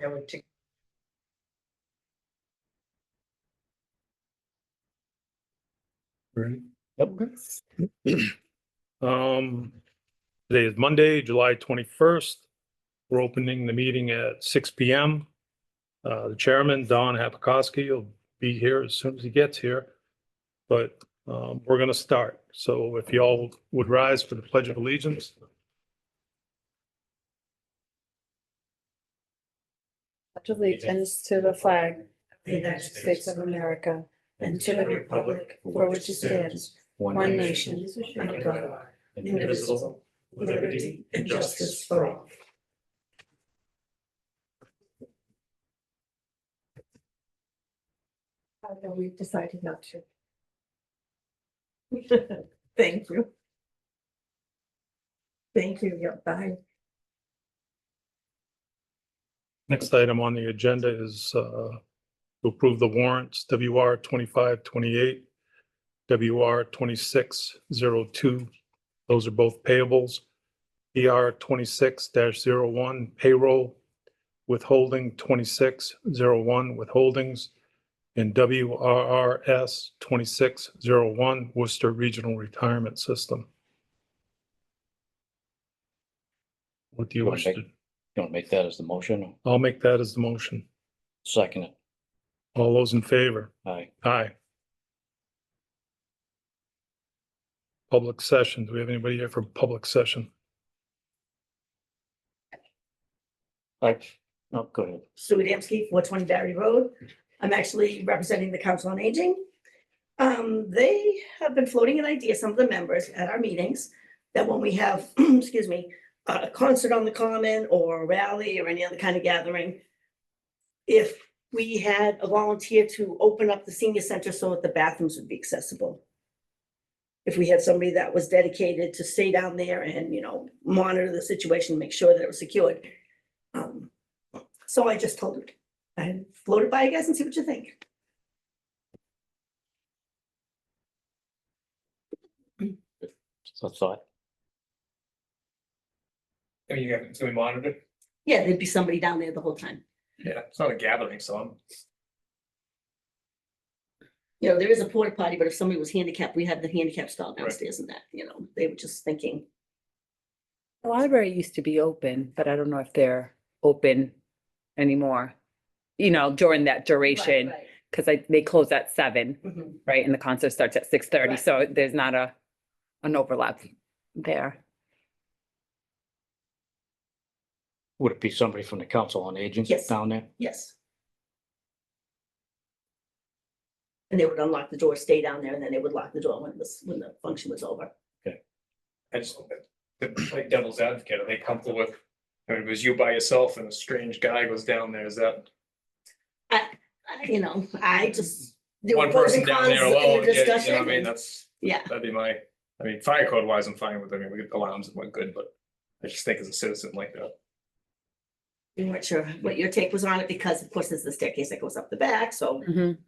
I would take. Ready? Yep. Today is Monday, July 21st. We're opening the meeting at 6 p.m. The chairman, Don Hapikoski, will be here as soon as he gets here. But we're going to start. So if you all would rise for the Pledge of Allegiance. Pledge allegiance to the flag of the United States of America and to the republic for which it stands, one nation, under God, indivisible, with liberty and justice for all. I know we've decided not to. Thank you. Thank you. Yeah, bye. Next item on the agenda is to approve the warrants, WR 2528, WR 2602. Those are both payables. ER 26-01 payroll, withholding 2601 withholdings, and WRRS 2601 Worcester Regional Retirement System. What do you wish to? You want to make that as the motion? I'll make that as the motion. Second it. All those in favor? Aye. Aye. Public session. Do we have anybody here for public session? Aye. No, go ahead. Sue Adamski, 420 Barry Road. I'm actually representing the Council on Aging. They have been floating an idea, some of the members at our meetings, that when we have, excuse me, a concert on the common or a rally or any other kind of gathering, if we had a volunteer to open up the senior center so that the bathrooms would be accessible. If we had somebody that was dedicated to stay down there and, monitor the situation, make sure that it was secured. So I just told her, I float it by you guys and see what you think. So thought. I mean, it's gonna be monitored. Yeah, there'd be somebody down there the whole time. Yeah, it's not a gathering, so I'm. There is a porta potty, but if somebody was handicapped, we have the handicap stall downstairs and that, they were just thinking. The library used to be open, but I don't know if they're open anymore. During that duration, Right, because they close at 7, right. Mhm. right? And the concert starts at 6:30, Right. so there's not an overlap there. Would it be somebody from the Council on Aging Yes. down there? Yes. And they would unlock the door, stay down there, and then they would lock the door when the function was over. I just, like devil's advocate, are they comfortable with, I mean, it was you by yourself and a strange guy goes down there, is that I just. there were one pros person and down there cons in the alone? Yeah, you know discussion, what I mean, and- that's, Yeah, that'd be fire code wise, I'm fine with, we get alarms and we're good, but I just think as a citizen like that. we weren't sure what your take was on it, because of course there's the staircase that goes up the back, so, Mhm.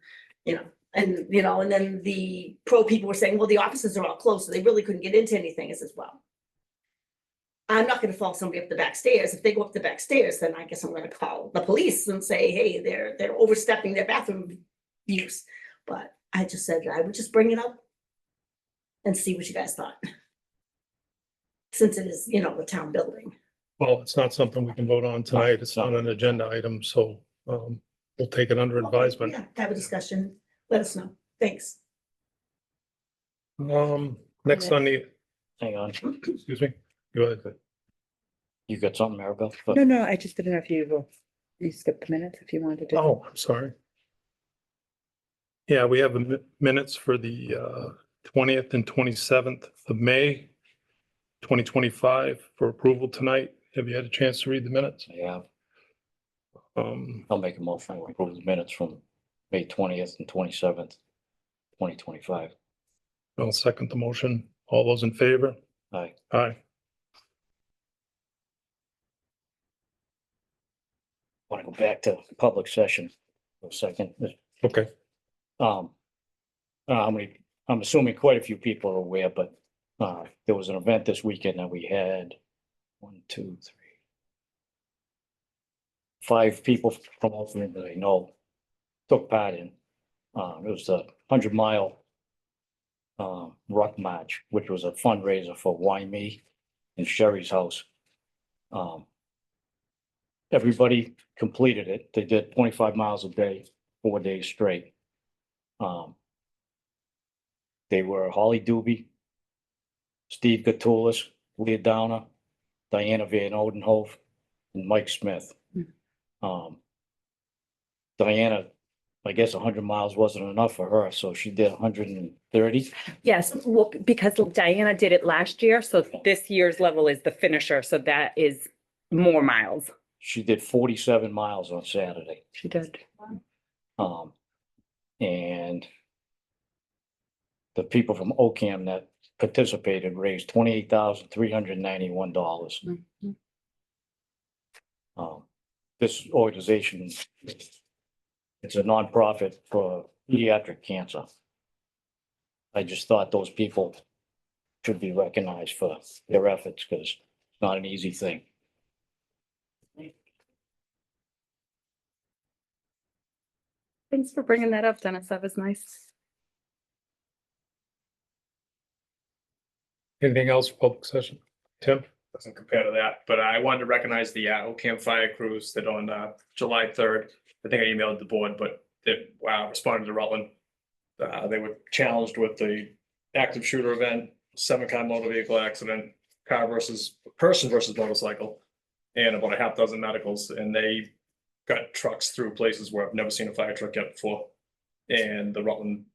and then the pro people were saying, well, the offices are all closed, so they really couldn't get into anything. As well. I'm not gonna follow somebody up the back stairs. If they go up the back stairs, then I guess I'm gonna call the police and say, hey, they're overstepping their bathroom use. But I just said I would just bring it up and see what you guys thought. Since it is, the town building. Well, it's not something we can vote on tonight. It's not an agenda item, so we'll take it under advisement. Yeah, have a discussion. Let us know. Thanks. Next on the, Hang on. excuse me, go ahead. You got something, Maribel? No, I just didn't know if you skipped minutes if you wanted to do. Oh, I'm sorry. Yeah, we have the minutes for the 20th and 27th of May, 2025 for approval tonight. Have you had a chance to read the minutes? Yeah, Um, I'll make a motion to approve the minutes from May 20th and 27th, 2025. I'll second the motion. All those in favor? Aye. Aye. Want to go back to public session for a second? Okay. I'm assuming quite a few people are aware, but there was an event this weekend that we had 1, 2, 3, 5 people from Oakland that I know took part in. It was the 100-mile Ruck March, which was a fundraiser for Why Me and Sherry's house. Everybody completed it. They did 25 miles a day, 4 days straight. They were Holly Doobie, Steve Gatulis, Leah Downer, Diana Van Odenhof, and Mike Smith. Diana, I guess 100 miles wasn't enough for her, so she did 130. Yes, well, because Diana did it last year, so this year's level is the finisher, so that is more miles. She did 47 miles on Saturday. She did. And the people from Ocam that participated raised $28,391. Mhm. This organization, it's a nonprofit for pediatric cancer. I just thought those people should be recognized for their efforts because it's not an easy thing. Thanks for bringing that up, Dennis. That was nice. Anything else for public session? Tim? Doesn't compare to that, but I wanted to recognize the Ocam fire crews that on July 3rd, I think I emailed the board, but they responded to Rutland. They were challenged with the active shooter event, 7-car motor vehicle accident, person versus motorcycle, and about a half dozen medicals, and they got trucks through places where I've never seen a fire truck yet before. And the Rutland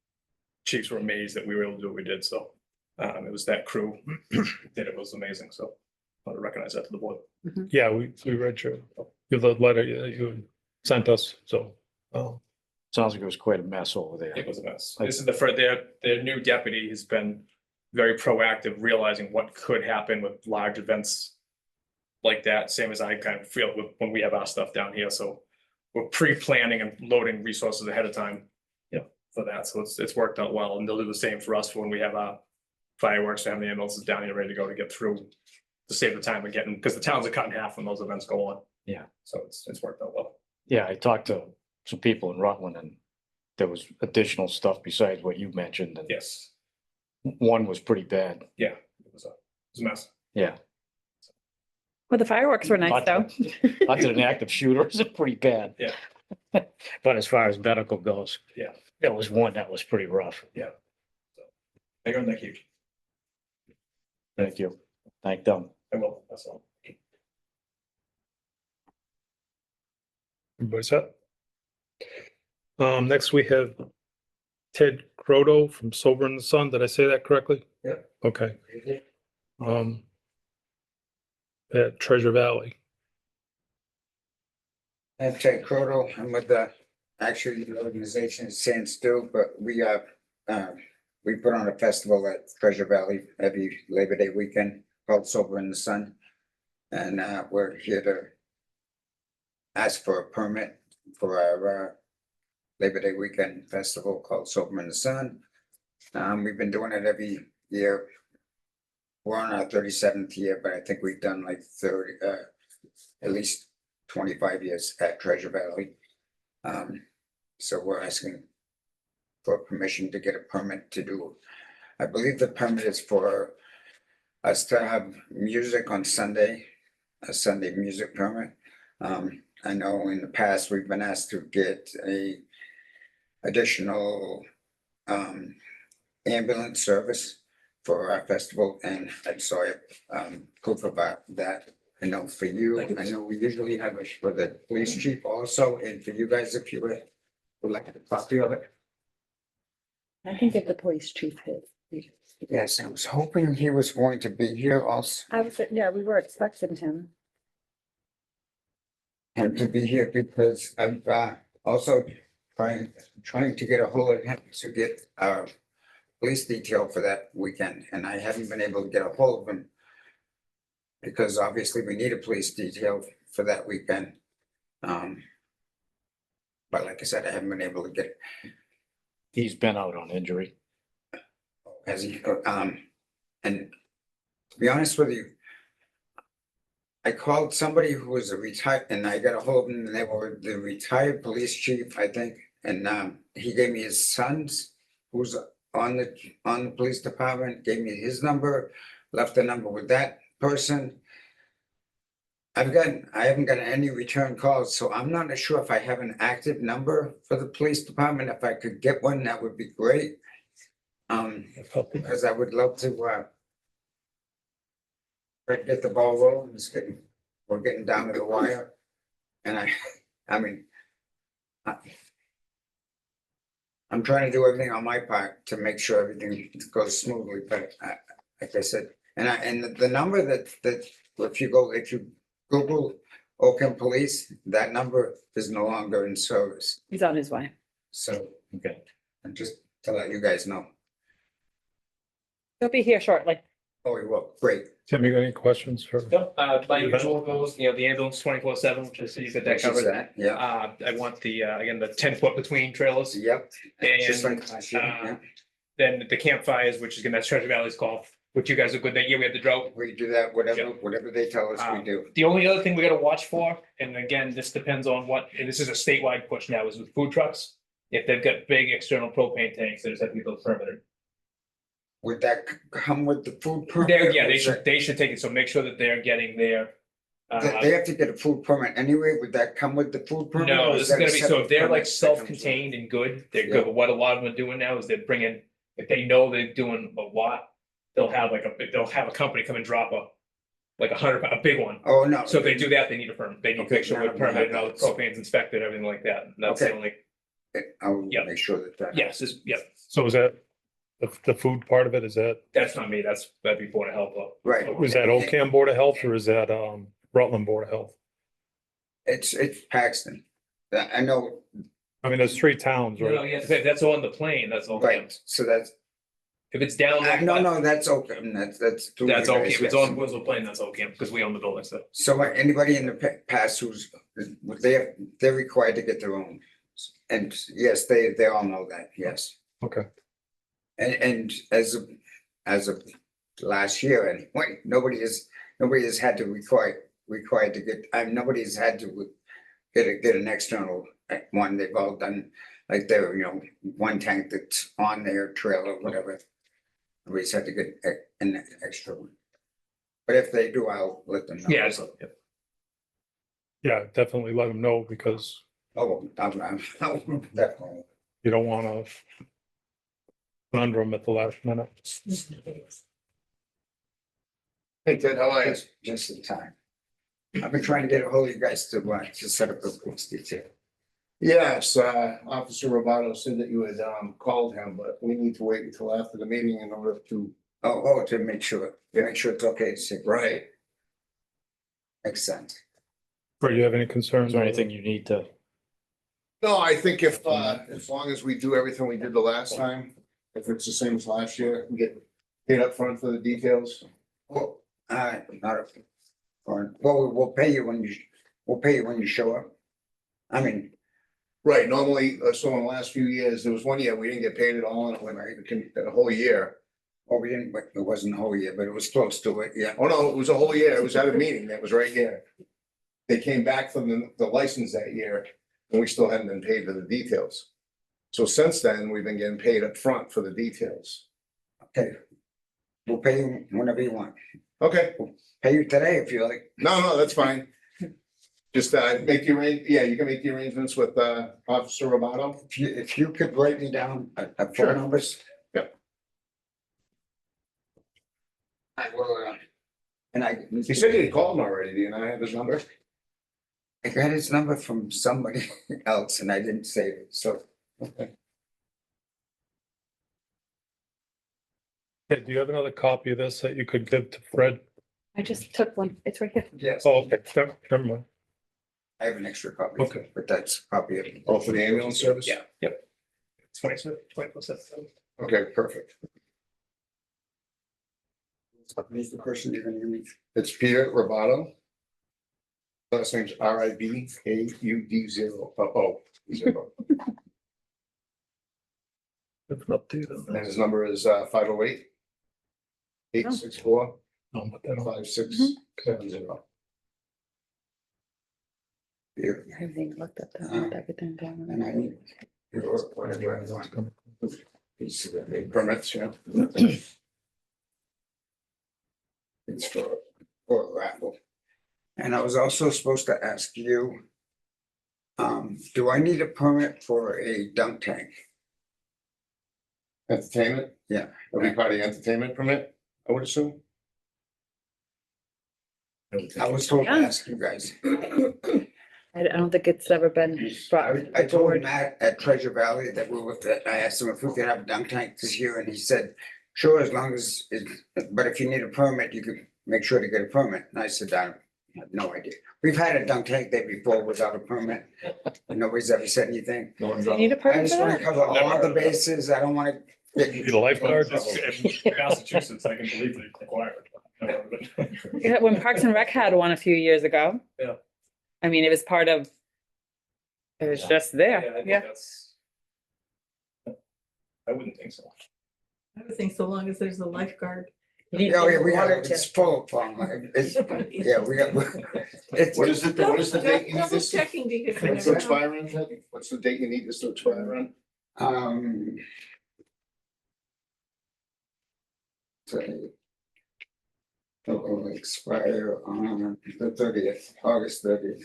chiefs were amazed that we were able to do what we did, so it was that crew that it was amazing, so I want to recognize that to the board. Yeah, we read your the letter you sent us, so. Sounds like it was quite a mess over there. It was a mess. This is the first, their new deputy has been very proactive, realizing what could happen with large events like that, same as I kind of feel with when we have our stuff down here, so we're pre-planning and loading resources ahead of time. Yeah. For that, so it's worked out well, and they'll do the same for us for when we have our fireworks, to have the ambulances down here ready to go to get through, to save the time of getting, because the towns are cut in half when those events go on. Yeah. So it's worked out well. Yeah, I talked to some people in Rutland and there was additional stuff besides what you mentioned. And Yes, one was pretty bad. it was a mess. Yeah. Well, the fireworks were nice, Not though. Not that an active shooter is pretty bad. Yeah. But as far as medical goes. Yeah. There was one that was pretty rough. Bigger and that huge. Thank you. Thank them. I will, that's all. Everybody set? Next we have Ted Croto from Sober in the Sun. Did I say that correctly? Yep. Okay. At Treasure Valley. I'm Ted Croto. I'm with actually the organization is Stand Still, but we put on a festival at Treasure Valley every Labor Day weekend called Sober in the Sun. And we're here to ask for a permit for our Labor Day weekend festival called Sober in the Sun. We've been doing it every year. We're on our 37th year, but I think we've done like 30, at least 25 years at Treasure Valley. So we're asking for permission to get a permit to do. I believe the permit is for us to have music on Sunday, a Sunday music permit. I know in the past, we've been asked to get a additional ambulance service for our festival, and I saw proof about that. I know for you, I know we usually have it for the police chief also, and for you guys, if you would like a copy of it. I can give the police chief his. Yes, I was hoping he was going to be here also, Yeah, we were expecting him. and to be here because I'm also trying to get a hold of him to get our police detail for that weekend, and I haven't been able to get a hold of him. Because obviously we need a police detail for that weekend. But like I said, I haven't been able to get it. He's been out on injury. As he, and to be honest with you, I called somebody who was a retired, and I got a hold of them, and they were the retired police chief, I think. And he gave me his son's, who's on the police department, gave me his number, left the number with that person. I haven't gotten any return calls, so I'm not sure if I have an active number for the police department. If I could get one, that would be great. Because I would love to get the ball rolling. We're getting down to the wire. And I mean, I'm trying to do everything on my part to make sure everything goes smoothly, but like I said, and the number that if you Google Oakham Police, that number is no longer in service. He's on his way. So, Okay. and just to let you guys know. He'll be here shortly. Oh, you will, great. Tim, you got any questions for? Yep, my usual goes, the ambulance 24/7, which is, so you get that Which is covered. that, yeah, I want the, again, the 10 foot between trailers. yep. Just And, like last year, yeah. Then the campfires, which is gonna, that's Treasure Valley's call, which you guys are good that year, we had the drought. We do that, Yeah. whatever they tell us, we Um, do. The only other thing we gotta watch for, and again, this depends on what, and this is a statewide push now, is with food trucks. If they've got big external propane tanks, they just have to get those permitted. Would that come with the food permit? Yeah, or they is should take it, so make sure that they're getting their. They have to get a food permit anyway, would that come with the food permit? No, or this is that a gonna be, so separate if they're like permit that comes with- self-contained and good, they're Yeah. good, but what a lot of them are doing now is they're bringing, if they know they're doing a lot. They'll have a company come and drop like 100, a big one. Oh, no. So if they do that, they need a permit, they need to Okay, make sure none we're of them have permitted, and all the that. propane's inspected, everything like that, and that's the Okay. only, I'll Yeah. make sure that. yes, yeah, So is that, the food part of it, is that, that's not me, that'd be Board of Health. Right. was that Ocam Board of Health or is that Rutland Board of Health? It's Paxton. I know, I mean, there's 3 towns, No, right? yes, that's on the plane, that's all. right, so that's, If it's down. no, that's okay, that's. That's through you okay, guys, if it's yes. on Winslow Plain, that's okay, because we own the building, so. So anybody in the past they're required to get their own. And yes, they all know that, yes. Okay. And as of last year anyway, nobody has had to required to get, nobody has had to get an external one. They've all done like their, one tank that's on their trailer, whatever. Nobody's had to get an extra one. But if they do, I'll let them know. Yeah, so, yeah. Yeah, definitely let them know because Oh, I'm definitely. you don't want to conundrum at the last minute. Hey Ted, how are you? Just in time. I've been trying to get a hold of you guys to set up a police detail. Yes, Officer Roboto said that you had called him, but we need to wait until after the meeting in order to. To make sure it's okay to say. Right. Makes sense. Or do you have any concerns? Is there with it? anything you need to, No, I think if as long as we do everything we did the last time, if it's the same as last year, we get paid up front for the details. Well, not a, well, we'll pay you when you show up. I mean, Right, normally, so in the last few years, there was one year we didn't get paid at all, and it went a whole year. we didn't, it wasn't a whole year, but it was close to it, yeah. Oh, no, it was a whole year. It was at a meeting that was right here. They came back from the license that year and we still hadn't been paid for the details. So since then, we've been getting paid up front for the details. Okay. We'll pay you whenever you want. Okay, Pay you today if you like. no, that's fine. Just make the you can make the arrangements with Officer Roboto. If you could write me down a Sure. phone numbers. Yep. I will, and He said he had called him already. Do you not have his number? I got his number from somebody else and I didn't save it, so. Okay. Hey, do you have another copy of this that you could give to Fred? I just took one. It's right here. Yes, Oh, okay, never mind. I have an extra copy. Okay. But that's a copy of. Oh, for the ambulance service? Yeah, yep. 24/7. Okay, perfect. Who's the person you're gonna give me? It's Peter Roboto. Last name's RIBAUD0. It's an update on And that. his number is 508 864 I'll put that on. 5670. You, I haven't even looked at that, with everything going and on. I need. Your, whatever I want. Piece of it. Permits, yeah. It's for raffle. And I was also supposed to ask you. Do I need a permit for a dunk tank? Entertainment? Yeah. Every party entertainment permit, I would assume. I was told to Yeah. ask you guys. I don't think it's ever been brought to I the told board. Matt at Treasure Valley that we were, that I asked him if we could have a dunk tank this year, and he said, sure, as long as it, but if you need a permit, you could make sure to get a permit. And I said, I have no idea. We've had a dunk tank there before without a permit. And nobody's ever said anything. No one's You need a I permit just for want to that? cover all the bases. I don't want to. Need a lifeguard? In Massachusetts, I can believe it's required. Yeah, when Parks and Rec had one a few years ago. Yeah. I mean, it was part of. It was just there, yeah. I wouldn't think so. I would think so long as there's a lifeguard. Oh, yeah, we got it. It's full of fun. It's, yeah, we got. It's. What is it, what is the date you need Double this? checking because we What's to never know. expire on? What's the date you need this to expire on? So it will expire on the 30th, August 30th.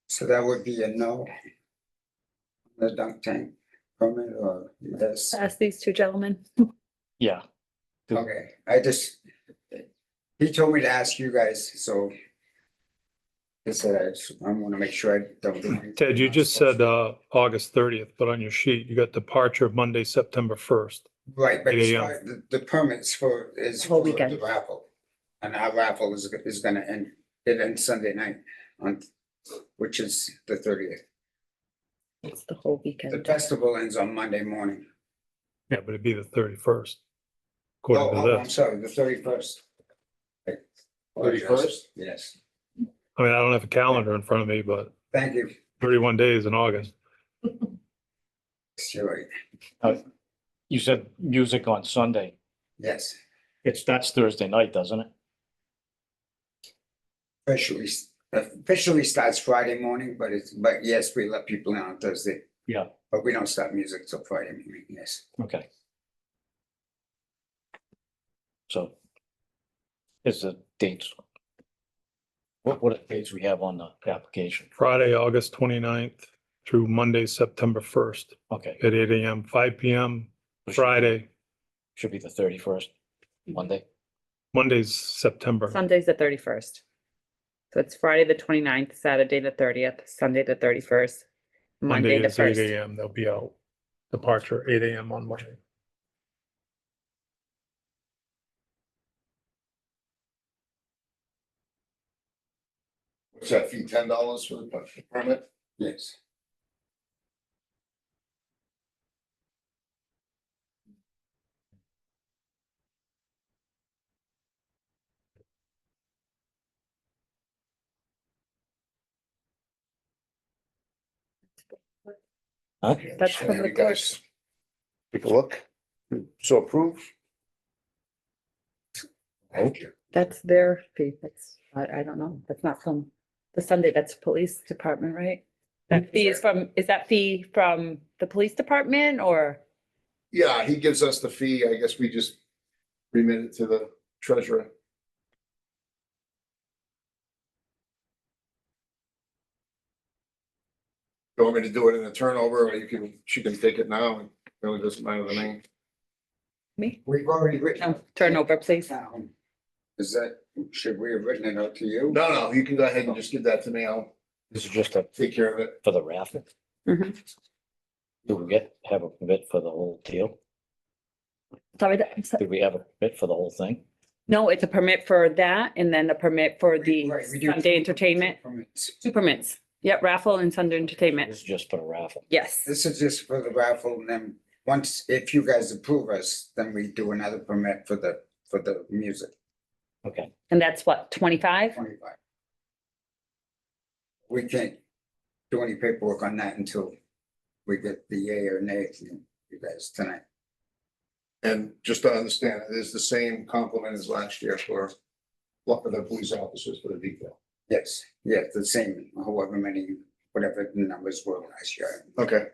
So that would be a no. The dunk tank permit or yes, Ask these two gentlemen. Yeah, okay, I just. He told me to ask you guys, so. I said, I wanna make sure I don't do anything. Ted, you just said, August 30th, but on your sheet, you got departure Monday, September 1st. Right, but 8 as a.m. far as the permits for, is Whole for the weekend. raffle. And our raffle is gonna end, it ends Sunday night on, which is the 30th. It's the whole The weekend. festival ends on Monday morning. Yeah, but it'd be the 31st. Oh, According to I'm this. sorry, the 31st. 31st? Yes, I mean, I don't have a calendar in front of me, but thank you. 31 days in August. Sure, you said music on Sunday. yes, That's Thursday night, doesn't it? officially starts Friday morning, but yes, we let people in on Thursday. Yeah. But we don't start music till Friday morning, yes. Okay. So. Is the dates? What are the dates we have on the application? Friday, August 29th through Monday, September 1st Okay. at 8 a.m., 5 p.m. Friday, Should be the 31st, Monday. Monday's September. Sunday's the 31st. So it's Friday, the 29th, Saturday, the 30th, Sunday, the 31st, Monday, the Monday is 8 1st. a.m. They'll be out. Departure 8 a.m. on Monday. What's that fee, $10 for the permit? Yes. Huh? That's So from you the guys take a look. So approved. Thank you. That's their fee. That's, I don't know. That's not from the Sunday. That's police department, right? That fee is that fee from the police department or? Yeah, he gives us the fee. I guess we just remit it to the treasurer. You want me to do it in a turnover, or she can take it now, it really doesn't matter to me. Me? We've already written. No, turn over, please. Down. Is that, should we have written it out to you? No, you can go ahead and just give that to me, I'll This is just take care of it. for the raffle. Mhm. Do we have a permit for the whole deal? Sorry, Did we have a permit for the whole thing? no, it's a permit for that and then a permit for the Right, we do- Sunday entertainment, Permits. 2 permits. Yep, raffle and Sunday This entertainment. is just for the raffle. Yes. This is just for the raffle, and then once, if you guys approve us, then we do another permit for the music, Okay, And that's what, 25? 25. We can't do any paperwork on that until we get the yay or nay from you guys tonight. And just to understand, it is the same complement as last year for the police officers for the detail. Yes, yeah, the same, however many, whatever the numbers were last year, Okay.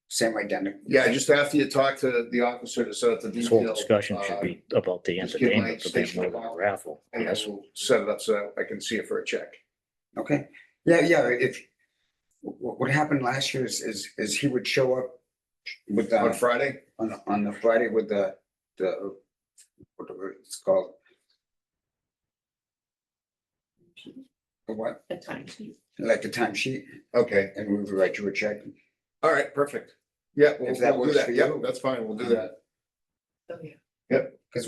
same identical. Yeah, just after you talk to the officer to set up the This whole detail. discussion should be about the just give my entertainment, to be station more than a call. raffle. And Yes, we'll set it up so that I can see it for a check. Okay, yeah, if, what happened last year is he would show up with On the, Friday? on the Friday with the, whatever it's called. The what, The time sheet. like the timesheet, Okay, and we would write you a check. all right, perfect. Yeah, If that we'll do works that. for Yeah, you. that's fine. We'll do that. Oh, yeah. Cause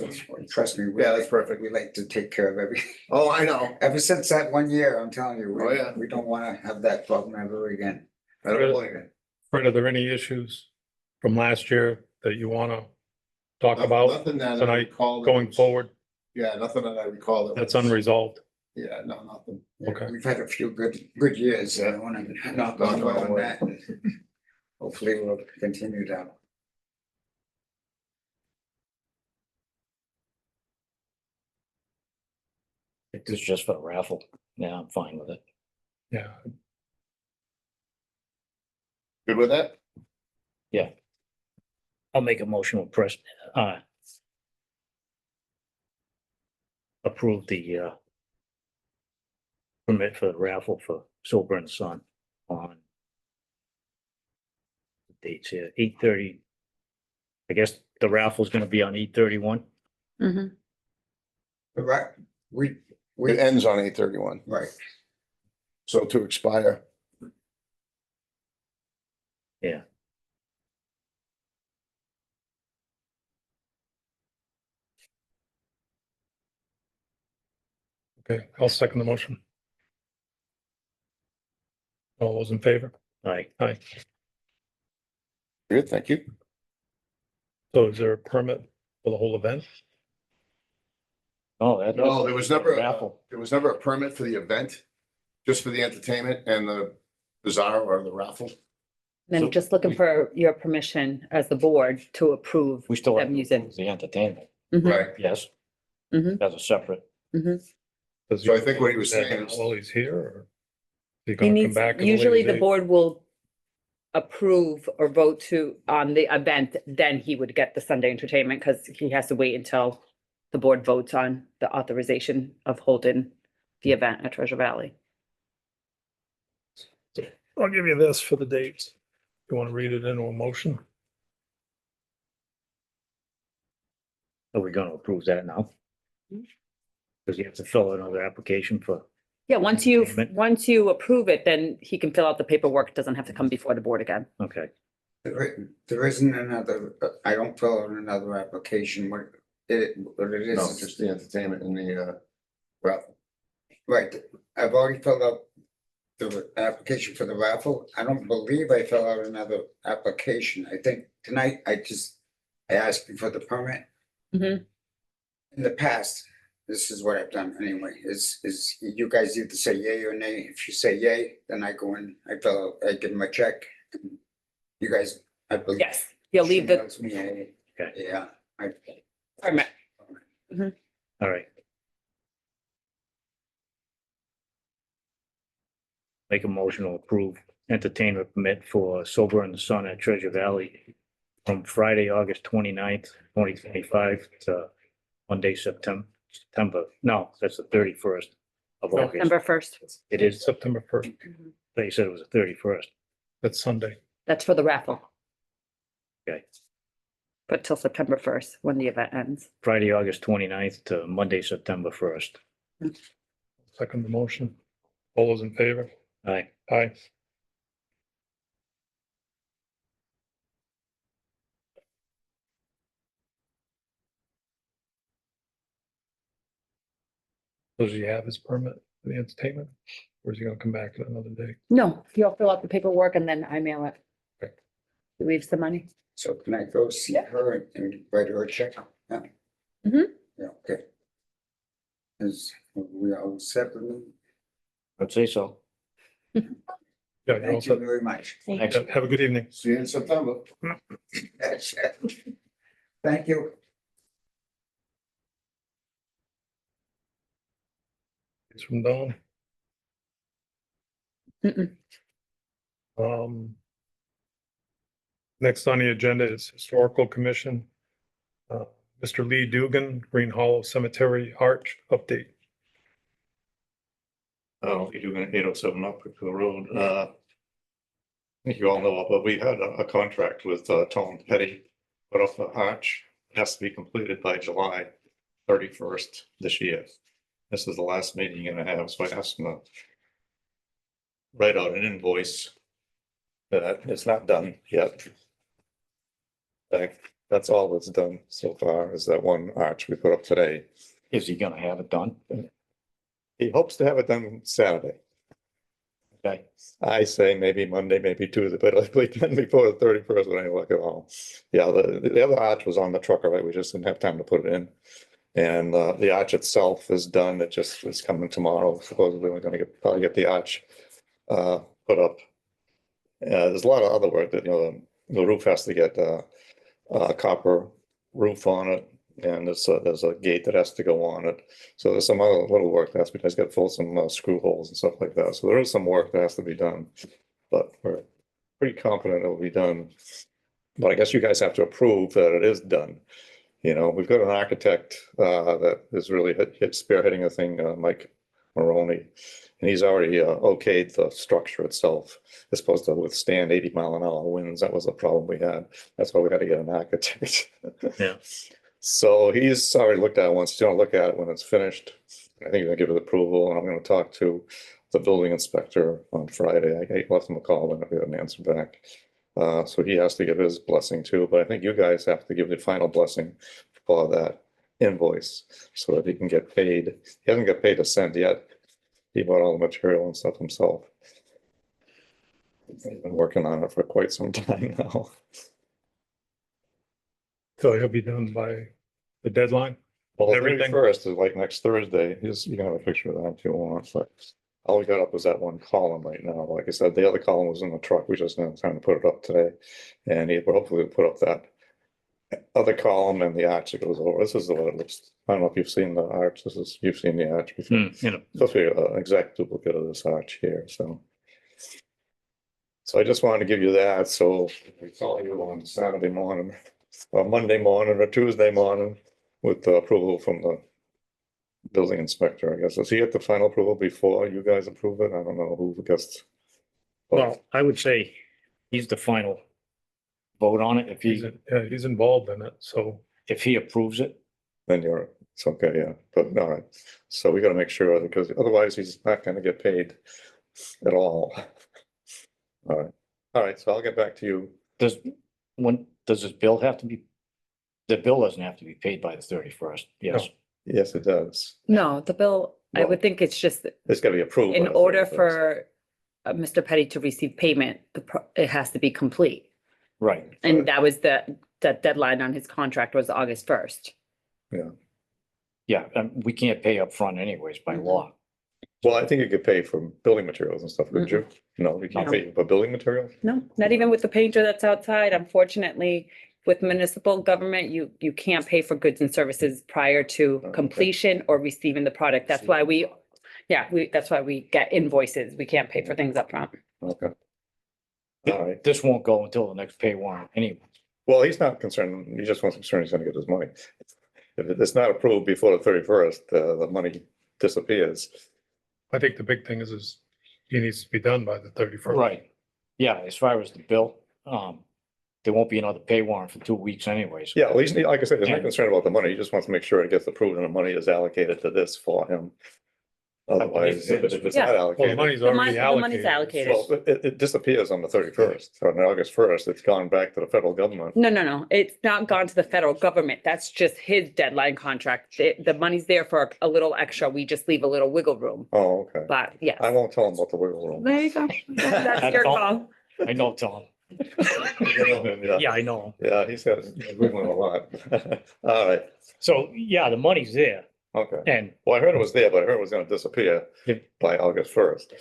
trust me. we Yeah, that's like- perfect. We like to take care of everything. Oh, I know. Ever since that one year, I'm telling you, Oh, yeah. we don't wanna have that problem ever again. I don't blame you. Fred, are there any issues from last year that you want to talk about Nothing that I tonight recall. that going was- forward Yeah, nothing that I recall. that's was- unresolved? Yeah, no, nothing. Okay. We've had a few good years, I wanna knock on wood on that. Hopefully we'll continue that. if this is just for a raffle, yeah, I'm fine with it. Yeah, Good with that? I'll make a motion to press, approve the, permit for the raffle for Sober and Son on the dates here, 8:30. I guess the raffle's gonna be on 8/31. Mhm. Right, It we, ends on 8/31, right, so to expire. Yeah. okay, I'll second the motion. All those in favor? Aye. Aye. Good, thank you. So is there a permit for the whole event? Oh, that. No, there was never, Raffle. there was never a permit for the event, just for the entertainment and the bazaar or the raffle. Then just looking for your permission as the board to approve. We still have them using. the entertainment, Mhm, Right. yes. Mhm. As a separate, mhm. Does So I he- think what he was that saying is- While he's here, or? Is he He gonna come needs, back? at a usually later the date? board will approve or vote to, on the event, then he would get the Sunday entertainment, because he has to wait until the board votes on the authorization of holding the event at Treasure Valley. I'll give you this for the dates. You want to read it into a motion? are we gonna approve that now? Because you have to fill out another application for, Yeah, once Entertainment. you approve it, then he can fill out the paperwork, It doesn't have to come before the board again. okay, there isn't another, I don't fill out another application, what it No, is. just the entertainment and the raffle. Right, I've already filled out the application for the raffle. I don't believe I filled out another application. I think tonight I asked you for the permit. Mhm. In the past, this is what I've done anyway, is you guys either say yay or nay. If you say yay, then I go in, I fill out, I give them a check. You guys, I believe. Yes, he'll leave the Emails me, Okay. Yeah, permit. all right. Make a motion to approve entertainment permit for Sober and the Sun at Treasure Valley from Friday, August 29th, 2025 to Monday, September, no, that's the 31st of August. September 1st. It is, September 1st, they said it was the 31st. that's Sunday. That's for the raffle, Okay, but till September 1st, when the event ends. Friday, August 29th to Monday, September 1st. Second the motion. All those in favor? Aye. Aye. Does he have his permit for the entertainment? Or is he gonna come back at another day? No, he'll fill out the paperwork and then I mail it. Okay. He leaves the money. so can I go see Yeah. her and write her a check? Yeah. Mhm. Yeah, okay. Is we all set with me? I'd say so. Yeah, you're all Thank you set. very much. Thanks. Yeah, have a good evening. See you in September. Thank you. It's from Dawn. Mm-mm. Next on the agenda is Historical Commission. Mr. Lee Dugan, Green Hollow Cemetery Arch update. You're doing 807 Upper Road. I think you all know, but we had a contract with Tom Petty, put up the arch. It has to be completed by July 31st this year. This is the last meeting you're gonna have, so I asked him to write out an invoice that it's not done yet. That's all that's done so far is that one arch we put up today. Is he gonna have it done? He hopes to have it done Saturday. Okay, I say maybe Monday, maybe Tuesday, but it'll be done before the 31st when I look at all. Yeah, the other arch was on the truck, right? We just didn't have time to put it in. And the arch itself is done. It just is coming tomorrow. Supposedly we're gonna probably get the arch put up. There's a lot of other work that, the roof has to get a copper roof on it. And there's a gate that has to go on it. So there's some other little work that has to be, got to fill some screw holes and stuff like that. So there is some work that has to be done. But we're pretty confident it will be done. But I guess you guys have to approve that it is done. We've got an architect that is really spearheading the thing, Mike Maroney. And he's already okayed the structure itself. It's supposed to withstand 80-mile-an-hour winds. That was the problem we had. That's why we had to get an architect. Yeah. So he's already looked at it once. He's gonna look at it when it's finished. I think he's gonna give it approval, and I'm gonna talk to the building inspector on Friday. I left him a call and I got an answer back. So he has to give his blessing too, but I think you guys have to give the final blessing for that invoice so that he can get paid. He hasn't got paid a cent yet. He bought all the material and stuff himself. He's been working on it for quite some time now. So he'll be done by the deadline. Well, Everything. first is like next Thursday. You can have a picture of that if you want, but all we got up was that one column right now. Like I said, the other column was in the truck. We just didn't have time to put it up today. And he will hopefully put up that other column and the arch that goes over. This is what it looks. I don't know if you've seen the arch. You've seen the arch before. Supposed to be an exact duplicate of this arch here, so. So I just wanted to give you that, so we call you on Saturday morning, or Monday morning, or Tuesday morning, with the approval from the building inspector, I guess. Does he get the final approval before you guys approve it? I don't know who gets. well, I would say he's the final vote on it. He's involved in it, so. If he approves it, Then it's okay, yeah, but all right. So we gotta make sure, because otherwise he's not gonna get paid at all. All right, so I'll get back to you. does his bill have to be? The bill doesn't have to be paid by the 31st, yes. Yes, it does. No, the bill, I Well, would think it's just It's gotta be approved. in by the order 31st. for Mr. Petty to receive payment, it has to be complete. Right, And that was the deadline on his contract was August 1st. yeah, we can't pay up front anyways by law. Well, I think you could pay for building materials and stuff, couldn't you? No, you can't No. pay for building materials? No, not even with the painter that's outside. Unfortunately, with municipal government, you can't pay for goods and services prior to Okay. completion or receiving the product. That's why that's why we get invoices. We can't pay for things up front. Okay. All right. This won't go until the next pay warrant anyway. Well, he's not concerned. He just wants concerned he's gonna get his money. If it's not approved before the 31st, the money disappears. I think the big thing is he needs to be done by the 31st. Right, yeah, as far as the bill, there won't be another pay warrant for 2 weeks anyways. Yeah, well, he's, like I said, he's not And- concerned about the money. He just wants to make sure it gets approved and the money is allocated to this for him. Otherwise, if it's Yeah. not Well, the allocated, money's The already money's allocated. allocated. well, it disappears on the 31st. So on August 1st, it's gone back to the federal government. No. It's not gone to the federal government. That's just his deadline contract. The money's there for a little extra. We just leave a little wiggle room. Oh, okay. But yes. I won't tell him about the wiggle room. There you go. That's your call. I know, Tom. Yeah, I know. Yeah, he's wiggling a lot. All right, So, yeah, the money's there okay. and Well, I heard it was there, but I heard it was gonna disappear Yeah. by August 1st.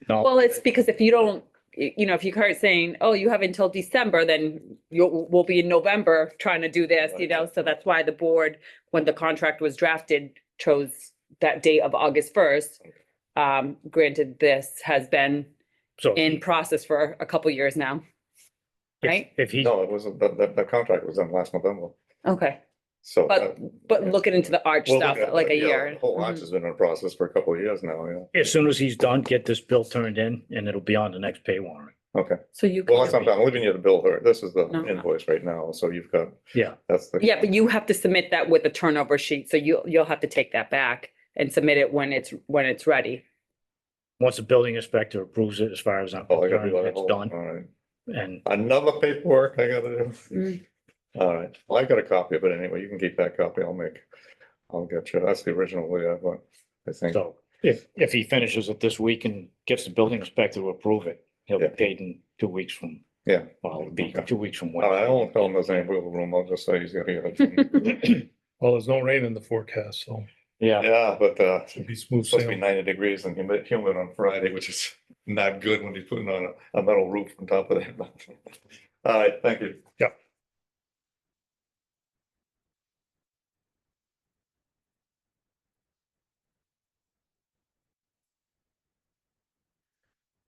no, Well, it's because if you don't, if you start saying, oh, you have until December, then we'll be in November trying to do this, so that's why the board, when the contract was drafted, chose that date of August 1st. Granted, this has been So in process for a couple years now. Right? if he, No, it wasn't, the contract was done last November, Okay, so. but looking into the arch We'll stuff, look at like a it, yeah, year. The whole arch Mhm. has been in process for a couple of years now, yeah. as soon as he's done, get this bill turned in and it'll be on the next pay warrant. Okay, So you, well, that's not, I'm leaving you the bill her, this is the No. invoice right now, so you've got, Yeah, that's the. yeah, but you have to submit that with a turnover sheet, so you'll have to take that back and submit it when it's ready. once the building inspector approves it, as far as I'm Oh, I gotta concerned, do that it's whole, done. all right. And Another paperwork I gotta do. Mm. All right, well, I got a copy of it anyway, you can keep that copy, I'll get you, that's the original, yeah, but I think. so if he finishes it this week and gets the building inspector to approve it, he'll be Yeah. paid in 2 weeks from, Yeah. well, it'll be Okay. 2 weeks from All right, I when. won't tell him there's any wiggle room, I'll just say he's gonna hear it. Well, there's no rain in the forecast, so Yeah, Yeah, but, it'll be smooth it's supposed to be sailing. 90 degrees and humid on Friday, which is not good when you're putting on a metal roof on top of that. All right, thank you.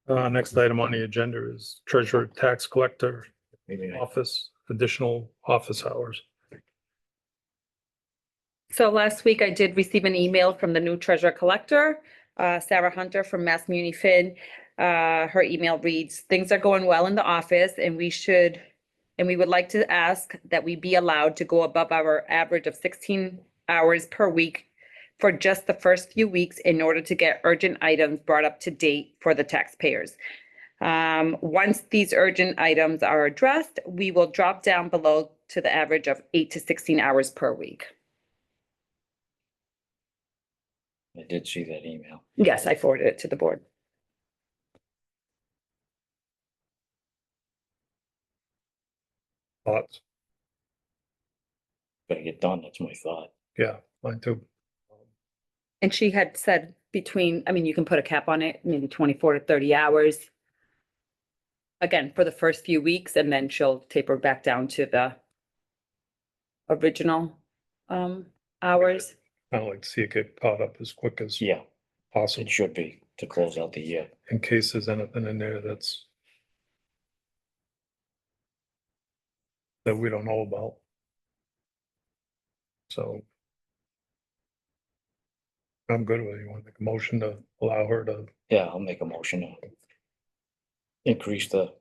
Next item on the agenda is treasurer tax collector office, additional office hours. So last week I did receive an email from the new treasurer collector, Sarah Hunter from Mass Muni Fin. Her email reads, "Things are going well in the office and we would like to ask that we be allowed to go above our average of 16 hours per week for just the first few weeks in order to get urgent items brought up to date for the taxpayers. Once these urgent items are addressed, we will drop down below to the average of 8 to 16 hours per week." I did see that email. Yes, I forwarded it to the board. Thoughts? Gotta get done, that's my thought. Yeah, mine too. And she had said between, I mean, you can put a cap on it, maybe 24 to 30 hours. Again, for the first few weeks, and then she'll taper back down to the original hours. I'd like to see it get caught up as quick as Yeah, possible, it should be to close out the year. in case there's anything in there that we don't know about. So I'm good with it. You want to make a motion to allow her to, Yeah, I'll make a motion to increase the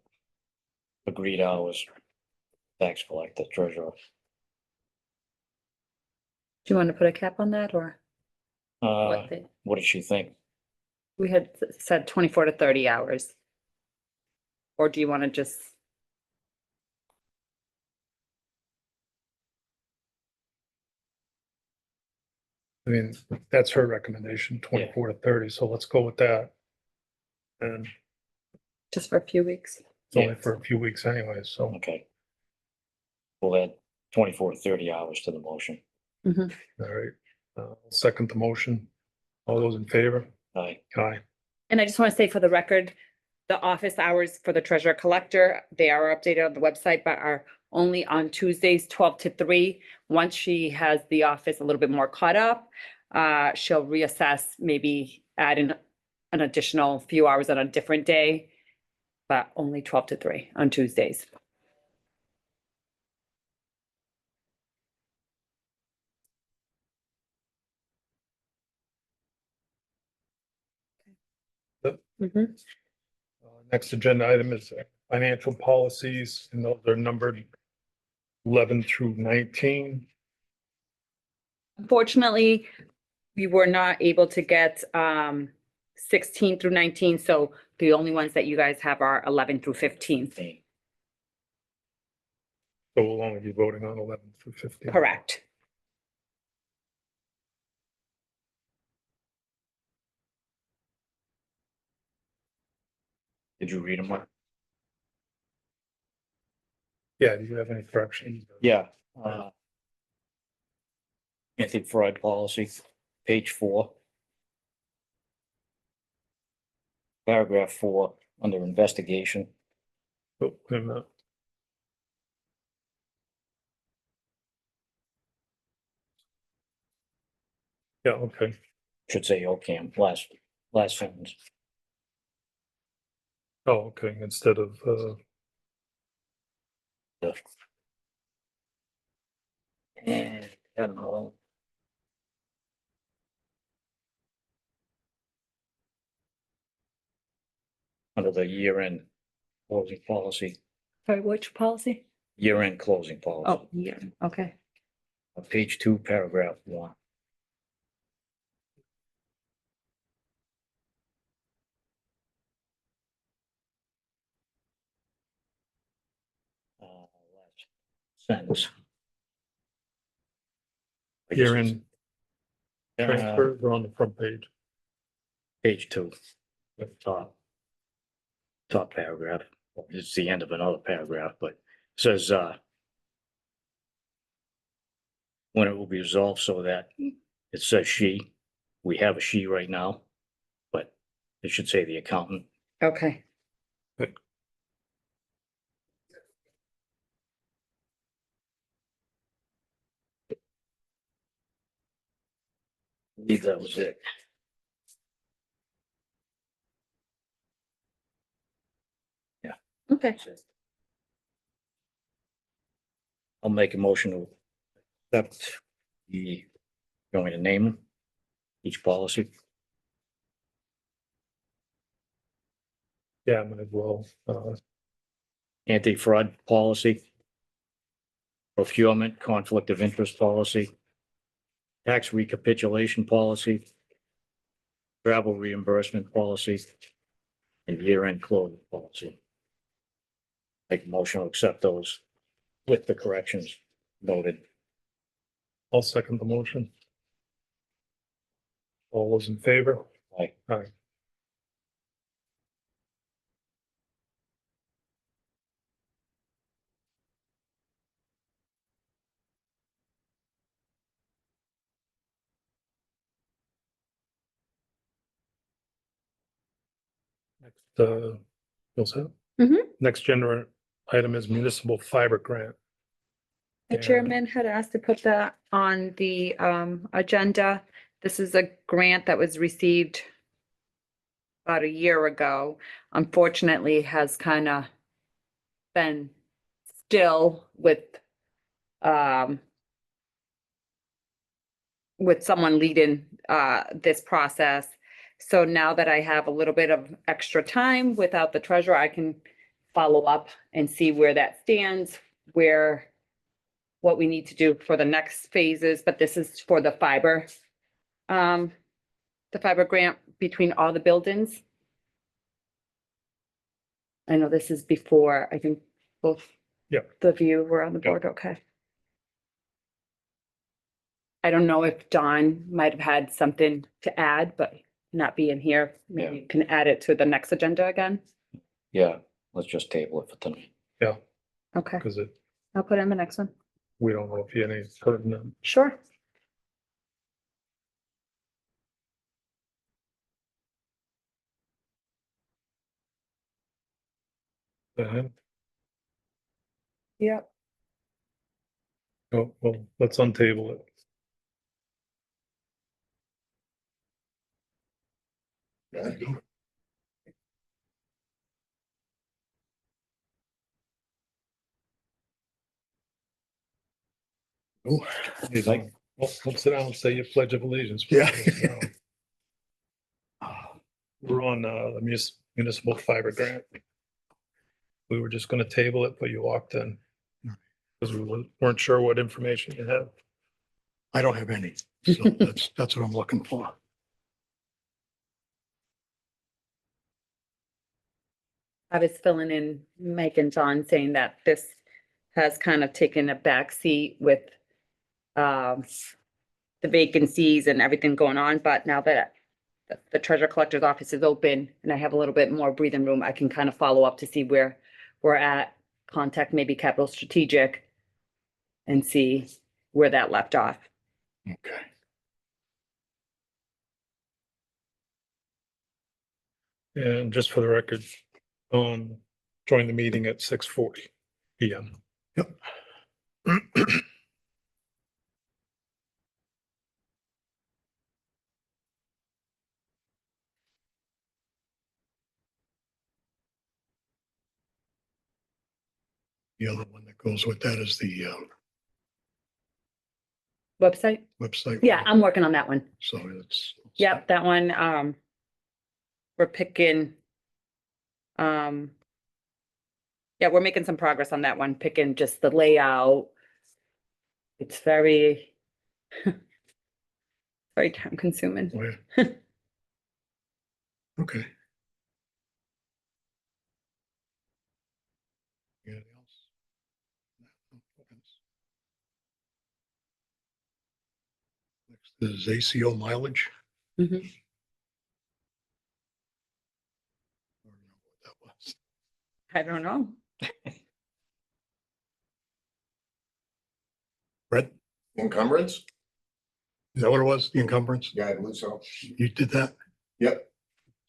agreed hours, tax collector, treasurer. Do you want to put a cap on that or? Uh, what what does she think? We had said 24 to 30 hours. Or do you want to just? I mean, that's her recommendation, 24 to 30, so let's go with that. And Just for a few weeks? it's only Yeah. for a few weeks anyway, so, Okay. We'll add 24 to 30 hours to the motion. Mhm. all right. Second the motion. All those in favor? Aye. Aye. And I just want to say for the record, the office hours for the treasurer collector, they are updated on the website, but are only on Tuesdays, 12 to 3. Once she has the office a little bit more caught up, she'll reassess, maybe add in an additional few hours on a different day, but only 12 to 3 on Tuesdays. Mhm. Next agenda item is financial policies, and those are numbered 11 through 19. Unfortunately, we were not able to get 16 through 19, so the only ones that you guys have are 11 through 15. Aye. So we'll only be voting on 11 through 15. Correct. Did you read them? Mark? Yeah, do you have any corrections? Yeah. Anti-fraud policy, page 4. Paragraph 4, under investigation. Oh, wait a minute. Yeah, okay. Should say OCAM, last sentence. Oh, okay, instead of, And, I don't know. Under the year-end closing policy, Sorry, which policy? year-end closing policy, Oh, yeah, okay. page 2, paragraph 1. Last sentence. I guess it's, year-end transfers are on the front page. Page 2, at the top paragraph. It's the end of another paragraph, but it says, when it will be resolved so that it says she, we have a she right now, but it should say the accountant. Okay. I believe that was it. Okay. I'll make a motion to accept the, going to name them, each policy. Yeah, might as well, Anti-fraud policy. Procurement conflict of interest policy. Tax recapitulation policy. Travel reimbursement policy. And year-end closing policy. Make a motion to accept those with the corrections noted. I'll second the motion. All those in favor? Aye. Aye. Next, you'll say? Mhm. Next agenda item is municipal fiber grant. The And- chairman had asked to put that on the agenda. This is a grant that was received about a year ago. Unfortunately, has kind of been still with someone leading this process. So now that I have a little bit of extra time without the treasurer, I can follow up and see where that stands, what we need to do for the next phases, but this is for the fiber grant between all the buildings. I know this is before, I think both. Yeah. The view were on the board, okay. I don't know if Don might have had something to add, but not being here, maybe you can add it to the next agenda again. Yeah, let's just table it for tonight. Okay, Because I'll put in the next one. we don't know if you any pertinent. Sure. Yep. Oh, well, let's untable it. Ooh. You know, well, sit down and say your pledge of allegiance. Yeah. We're on the municipal fiber grant. We were just gonna table it, but you walked in. Because we weren't sure what information you had. I don't have any, so that's what I'm looking for. I was filling in Mike and John saying that this has kind of taken a backseat with the vacancies and everything going on, but now that the treasure collector's office is open and I have a little bit more breathing room, I can kind of follow up to see where we're at, contact maybe Capital Strategic and see where that left off. Okay. And just for the record, join the meeting at 6:40 PM. Yep. The other one that goes with that is the Website? website. Yeah, I'm working on that one. So it's. Yep, that one, we're picking, yeah, we're making some progress on that one, picking just the layout. It's very, very time consuming. Oh, yeah. Okay. Anything else? Next is ACO mileage. Mhm. I don't know what that was. I don't know. Brett, Encumbrance? is that what it was? The encumbrance? Yeah, I believe so. You did that? Yep.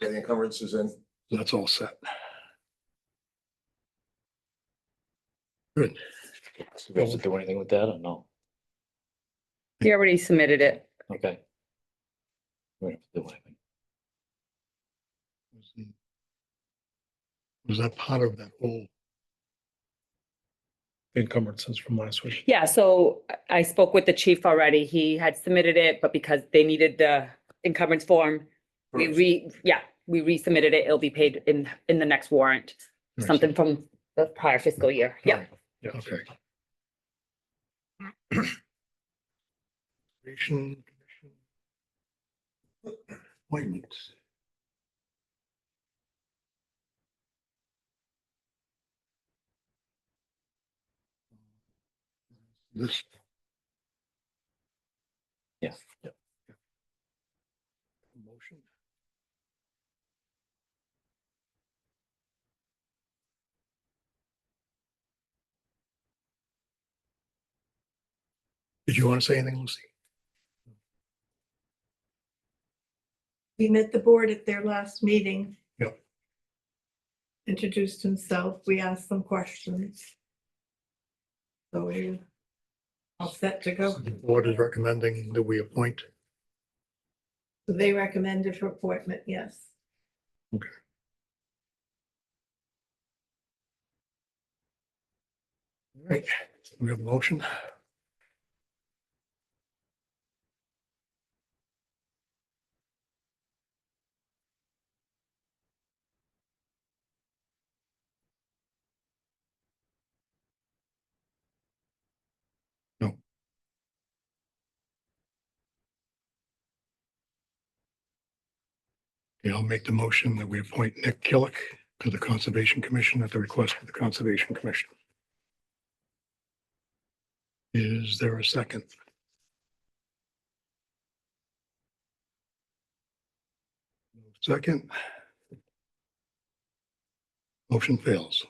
Yeah, the encumbrance is in. That's all set. Good. We have to do anything with that or no? You already submitted it. Okay. We don't have to do anything. Was that part of that whole? Encumbrances from last week. Yeah, so I spoke with the chief already. He had submitted it, but because they needed the encumbrance form, we resubmitted it. It'll be paid in the next warrant, something from the prior fiscal year. Yeah. Yeah. Okay. Conservation Commission. Appointments. This. Yeah. Motion. Did you want to say anything, Lucy? He met the board at their last meeting. Yep. Introduced himself. We asked some questions. So we're all set to go. The board is recommending that we appoint. So they recommended for appointment, yes. Right, we have a motion. No. Okay, I'll make the motion that we appoint Nick Killick to the Conservation Commission at the request of the Conservation Commission. Is there a second? Second. Motion fails.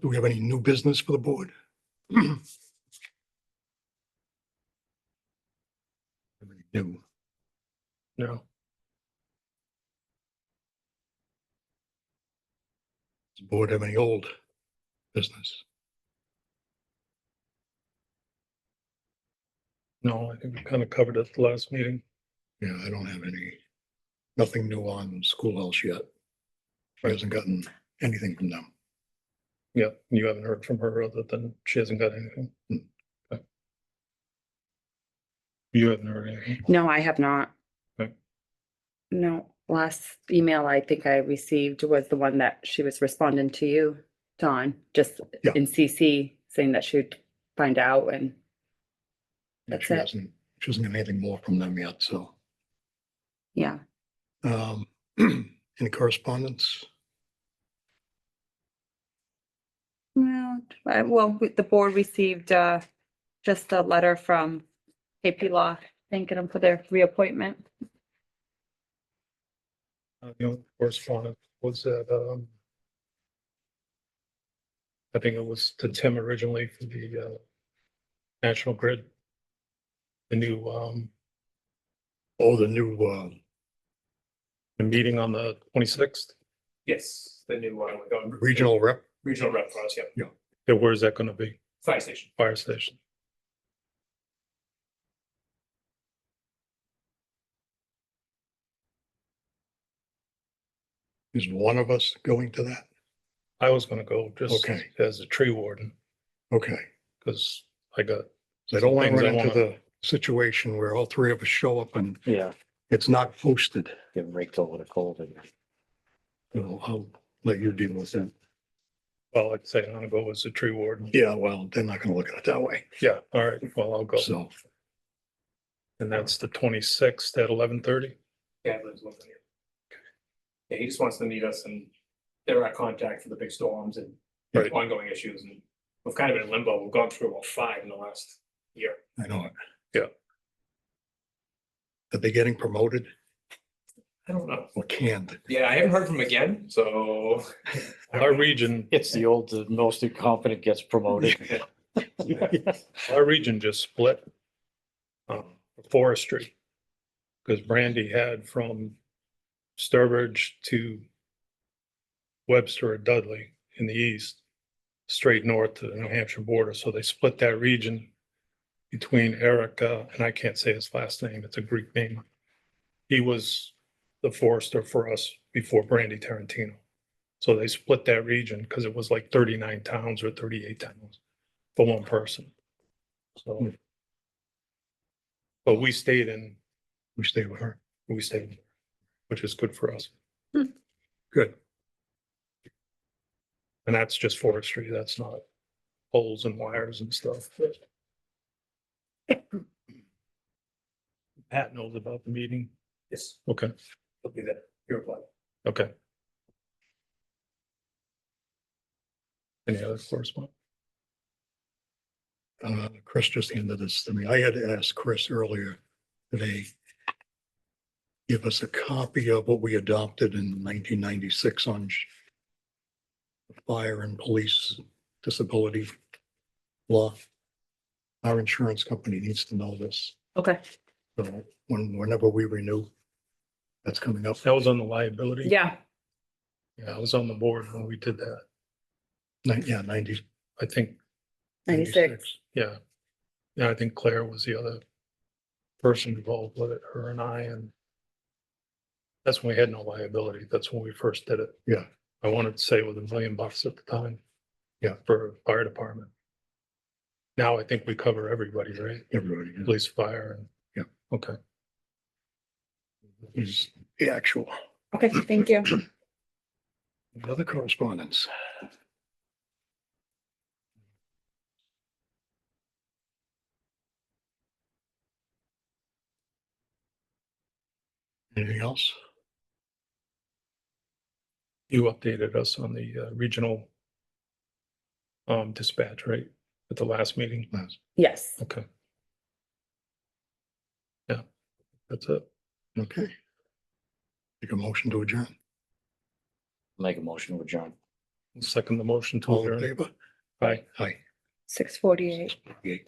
Do we have any new business for the board? Everything New. No. Does the board have any old business? No, I think we kind of covered it at the last meeting. Yeah, I don't have any, nothing new on schoolhouse yet. She hasn't gotten anything from them. Yeah, you haven't heard from her other than she hasn't got anything. Okay. You haven't heard anything. No, I have not. Okay. No, last email I think I received was the one that she was responding to you, Dawn, just Yeah. in CC, saying that she'd find out and that's She it. hasn't got anything more from them yet, so. Yeah. Any correspondence? Well, the board received just a letter from KP Law thanking them for their reappointment. The only correspondence was that, I think it was to Tim originally for the, National Grid. The new, Oh, the new, the meeting on the 26th. Yes, the new regional rep. regional rep for us, yeah, Yeah, where's that gonna be? fire station. Fire station. Is one of us going to that? I was gonna go just Okay. as a tree warden, Okay. because I got, So I don't want to Things I run into wanna- the situation where all three of us show up and Yeah, it's not posted. get raked over the cold again. I'll let you deal with it. well, I'd say I'm gonna go as a tree warden. Yeah, well, they're not gonna look at it that way. Yeah, all right, well, I'll go. So, And that's the 26th at 11:30. Yeah, Liz looking here. Yeah, he just wants to meet us and they're our contact for the big storms and Right. ongoing issues, and we've kind of been in limbo. We've gone through about 5 in the last year. I know it. Yeah. Are they getting promoted I don't know. or canned? Yeah, I haven't heard from him again, so. Our region, It's the old, the most incompetent gets promoted. our region just split. Forestry. Because Brandy had from Sturbridge to Webster or Dudley in the east, straight north to the New Hampshire border. So they split that region between Eric, and I can't say his last name, it's a Greek name. He was the forester for us before Brandy Tarantino. So they split that region because it was like 39 towns or 38 towns for one person. So. But we stayed, We stay with her. which is good for us. Good. And that's just forestry, that's not poles and wires and stuff. Pat knows about the meeting. Yes, Okay, he'll be there. Your reply. okay. Any other correspondence? Chris just handed this to me. I had asked Chris earlier today. Give us a copy of what we adopted in 1996 on fire and police disability law. Our insurance company needs to know this. Okay, So whenever we renew, that's coming up. That was on the liability? yeah, Yeah, I was on the board when we did that. Yeah, 90. I think, 96. yeah. Yeah, I think Claire was the other person involved with it, her and I, and that's when we had no liability. That's when we first did it. Yeah. I wanted to say it was $1 million at the time. Yeah. For fire department. Now I think we cover everybody, right? Everybody. Yeah. Police, fire, and. Yeah. Okay. Is the actual. Okay, thank you. Other correspondence. Anything else? You updated us on the regional dispatch, right? At the last meeting? Yes. Yes. Okay. Yeah, that's it. Okay. Take a motion to adjourn. Make a motion to adjourn. Second the motion to All in adjourn. favor? Aye. Aye. 6:48. Okay.